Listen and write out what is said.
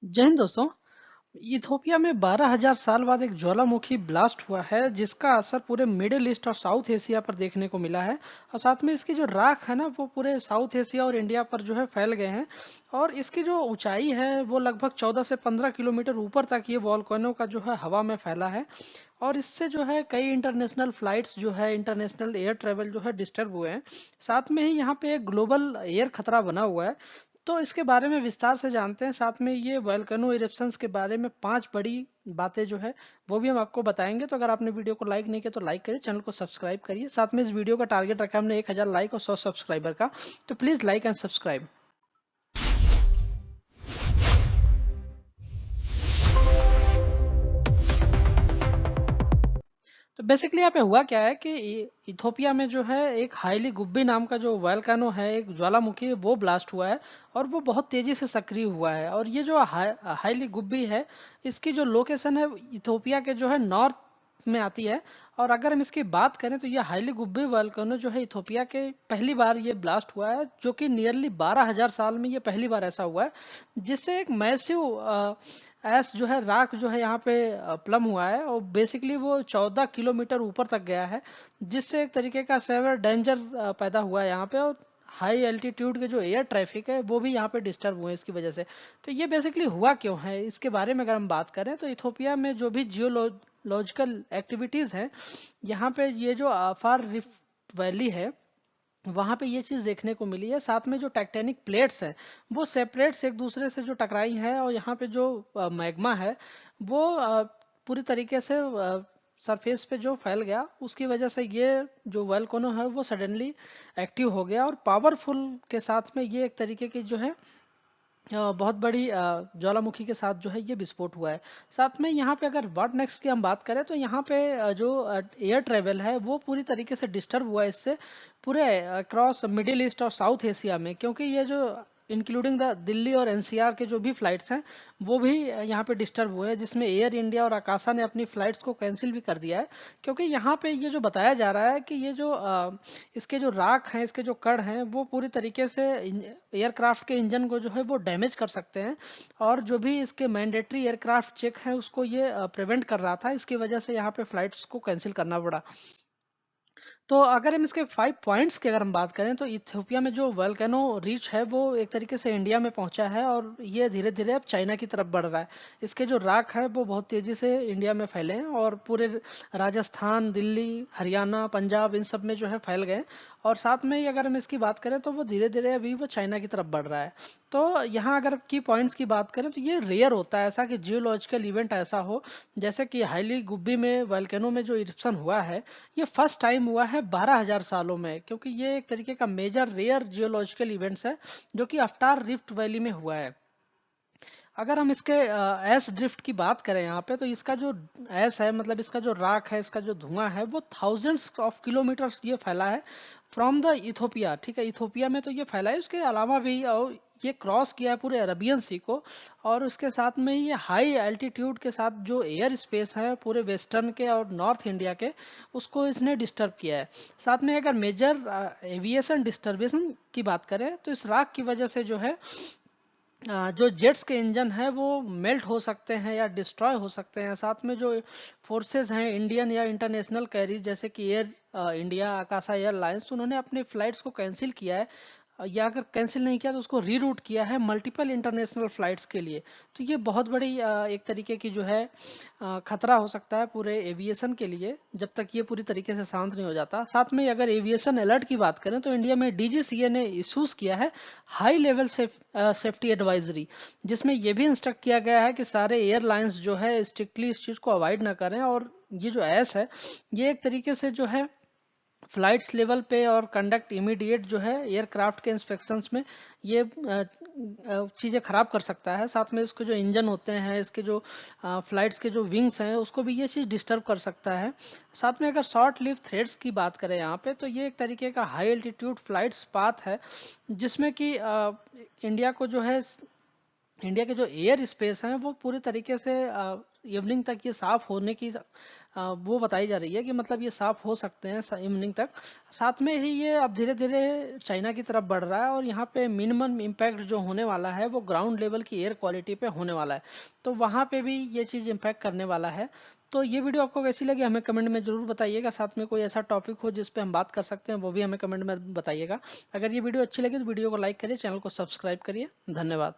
जय हिंद दोस्तों। इथोपिया में 12,000 साल बाद एक ज्वालामुखी ब्लास्ट हुआ है जिसका असर पूरे मिडिल ईस्ट और साउथ एशिया पर देखने को मिला है। और साथ में इसकी जो राख है ना वो पूरे साउथ एशिया और इंडिया पर जो है फैल गए हैं। और इसकी जो ऊंचाई है वो लगभग 14 से 15 किलोमीटर ऊपर तक ये वॉल्केनो का जो है हवा में फैला है। और इससे जो है कई इंटरनेशनल फ्लाइट्स जो है इंटरनेशनल एयर ट्रेवल जो है डिस्टर्ब हुए हैं। साथ में ही यहाँ पे एक ग्लोबल एयर खतरा बना हुआ है। तो इसके बारे में विस्तार से जानते हैं। साथ में ये वोल्केनो इरेप्शंस के बारे में 5 बड़ी बातें जो है वो भी हम आपको बताएंगे। तो अगर आपने वीडियो को लाइक नहीं किया तो लाइक करिए, चैनल को सब्सक्राइब करिए। साथ में इस वीडियो का टारगेट रखा है हमने 1,000 लाइक और 100 सब्सक्राइबर का। तो प्लीज लाइक एंड सब्सक्राइब। तो बेसिकली यहाँ पे हुआ क्या है कि इथोपिया में जो है एक हाईली गुब्बी नाम का जो वोल्केनो है, एक ज्वालामुखी, वो ब्लास्ट हुआ है। और वो बहुत तेजी से सक्रिय हुआ है। और ये जो हाईली गुब्बी है, इसकी जो लोकेशन है इथोपिया के जो है नॉर्थ में आती है। और अगर हम इसकी बात करें तो ये हाईली गुब्बी वोल्केनो जो है इथोपिया के पहली बार ये ब्लास्ट हुआ है, जो कि नियरली 12,000 साल में ये पहली बार ऐसा हुआ है। जिससे एक मैसिव ऐस जो है राख जो है यहाँ पे प्लम हुआ है। और बेसिकली वो 14 किलोमीटर ऊपर तक गया है। जिससे एक तरीके का सेवर डेंजर पैदा हुआ है यहाँ पे। और हाई एल्टीट्यूड के जो एयर ट्रैफिक है वो भी यहाँ पे डिस्टर्ब हुए इसकी वजह से। तो ये बेसिकली हुआ क्यों है, इसके बारे में अगर हम बात करें तो इथोपिया में जो भी जियोलॉजिकल एक्टिविटीज हैं, यहाँ पे ये जो आफार रिफ्ट वैली है वहां पे ये चीज देखने को मिली है। साथ में जो टेक्टेनिक प्लेट्स हैं वो सेपरेट्स एक दूसरे से जो टकराई हैं। और यहाँ पे जो मैग्मा है वो पूरी तरीके से सरफेस पे जो फैल गया, उसकी वजह से ये जो वोल्केनो है वो सडनली एक्टिव हो गया। और पावरफुल के साथ में ये एक तरीके की जो है बहुत बड़ी ज्वालामुखी के साथ जो है ये विस्फोट हुआ है। साथ में यहाँ पे अगर व्हाट नेक्स्ट की हम बात करें तो यहाँ पे जो एयर ट्रेवल है वो पूरी तरीके से डिस्टर्ब हुआ है इससे, पूरे अक्रॉस मिडिल ईस्ट और साउथ एशिया में। क्योंकि ये जो इंक्लूडिंग द दिल्ली और एनसीआर के जो भी फ्लाइट्स हैं वो भी यहाँ पे डिस्टर्ब हुए हैं, जिसमें एयर इंडिया और आकाशा ने अपनी फ्लाइट्स को कैंसिल भी कर दिया है। क्योंकि यहाँ पे ये जो बताया जा रहा है कि ये जो इसके जो राख हैं, इसके जो कण हैं, वो पूरी तरीके से एयरक्राफ्ट के इंजन को जो है वो डैमेज कर सकते हैं। और जो भी इसके मैंडेटरी एयरक्राफ्ट चेक है उसको ये प्रिवेंट कर रहा था। इसकी वजह से यहाँ पे फ्लाइट्स को कैंसिल करना पड़ा। तो अगर हम इसके 5 पॉइंट्स की अगर हम बात करें तो इथियोपिया में जो वोल्केनो रीच है वो एक तरीके से इंडिया में पहुंचा है। और ये धीरे धीरे अब चाइना की तरफ बढ़ रहा है। इसके जो राख है वो बहुत तेजी से इंडिया में फैले हैं और पूरे राजस्थान, दिल्ली, हरियाणा, पंजाब, इन सब में जो है फैल गए। और साथ में ही अगर हम इसकी बात करें तो वो धीरे धीरे अभी वो चाइना की तरफ बढ़ रहा है। तो यहाँ अगर की पॉइंट्स की बात करें तो ये रेयर होता है ऐसा कि जियोलॉजिकल इवेंट ऐसा हो, जैसे कि हाईली गुब्बी में वोल्केनो में जो इरप्शन हुआ है, ये फर्स्ट टाइम हुआ है 12,000 सालों में। क्योंकि ये एक तरीके का मेजर रेयर जियोलॉजिकल इवेंट्स है जो कि अफ्टार रिफ्ट वैली में हुआ है। अगर हम इसके एस ड्रिफ्ट की बात करें यहाँ पे, तो इसका जो एस है, मतलब इसका जो राख है, इसका जो धुआं है, वो थाउजेंड्स ऑफ किलोमीटर्स ये फैला है फ्रॉम द इथोपिया। ठीक है, इथोपिया में तो ये फैला है, उसके अलावा भी ये क्रॉस किया है पूरे अरबियन सी को। और उसके साथ में ये हाई एल्टीट्यूड के साथ जो एयर स्पेस है पूरे वेस्टर्न के और नॉर्थ इंडिया के, उसको इसने डिस्टर्ब किया है। साथ में अगर मेजर एविएशन डिस्टर्बेशन की बात करें तो इस राख की वजह से जो है जो जेट्स के इंजन है वो मेल्ट हो सकते हैं या डिस्ट्रॉय हो सकते हैं। साथ में जो फोर्सेस हैं इंडियन या इंटरनेशनल कैरीज, जैसे कि एयर इंडिया, आकाशा एयरलाइंस, उन्होंने अपने फ्लाइट्स को कैंसिल किया है। या अगर कैंसिल नहीं किया तो उसको रीरूट किया है मल्टीपल इंटरनेशनल फ्लाइट्स के लिए। तो ये बहुत बड़ी एक तरीके की जो है खतरा हो सकता है पूरे एविएशन के लिए, जब तक ये पूरी तरीके से शांत नहीं हो जाता। साथ में अगर एविएशन अलर्ट की बात करें तो इंडिया में डीजीसीए ने इशूज किया है हाई लेवल सेफ्टी एडवाइजरी, जिसमें ये भी इंस्ट्रक्ट किया गया है कि सारे एयरलाइंस जो है स्ट्रिक्टली इस चीज को अवॉइड ना करें। और ये जो एस है ये एक तरीके से जो है फ्लाइट्स लेवल पे और कंडक्ट इमीडिएट जो है एयरक्राफ्ट के इंस्पेक्शंस में ये चीज़ें खराब कर सकता है। साथ में इसके जो इंजन होते हैं, इसके जो फ्लाइट्स के जो विंग्स हैं, उसको भी ये चीज़ डिस्टर्ब कर सकता है। साथ में अगर शॉर्ट लिव थ्रेड्स की बात करें यहाँ पे, तो ये एक तरीके का हाई एल्टीट्यूड फ्लाइट्स पाथ है जिसमें कि इंडिया को जो है इंडिया के जो एयर स्पेस हैं वो पूरी तरीके से इवनिंग तक ये साफ होने की वो बताई जा रही है कि मतलब ये साफ हो सकते हैं इवनिंग तक। साथ में ही ये अब धीरे धीरे चाइना की तरफ बढ़ रहा है और यहाँ पे मिनिमम इम्पैक्ट जो होने वाला है वो ग्राउंड लेवल की एयर क्वालिटी पे होने वाला है। तो वहाँ पे भी ये चीज़ इम्पैक्ट करने वाला है। तो ये वीडियो आपको कैसी लगी हमें कमेंट में जरूर बताइएगा। साथ में कोई ऐसा टॉपिक हो जिस पे हम बात कर सकते हैं वो भी हमें कमेंट में बताइएगा। अगर ये वीडियो अच्छी लगी तो वीडियो को लाइक करिए, चैनल को सब्सक्राइब करिए। धन्यवाद।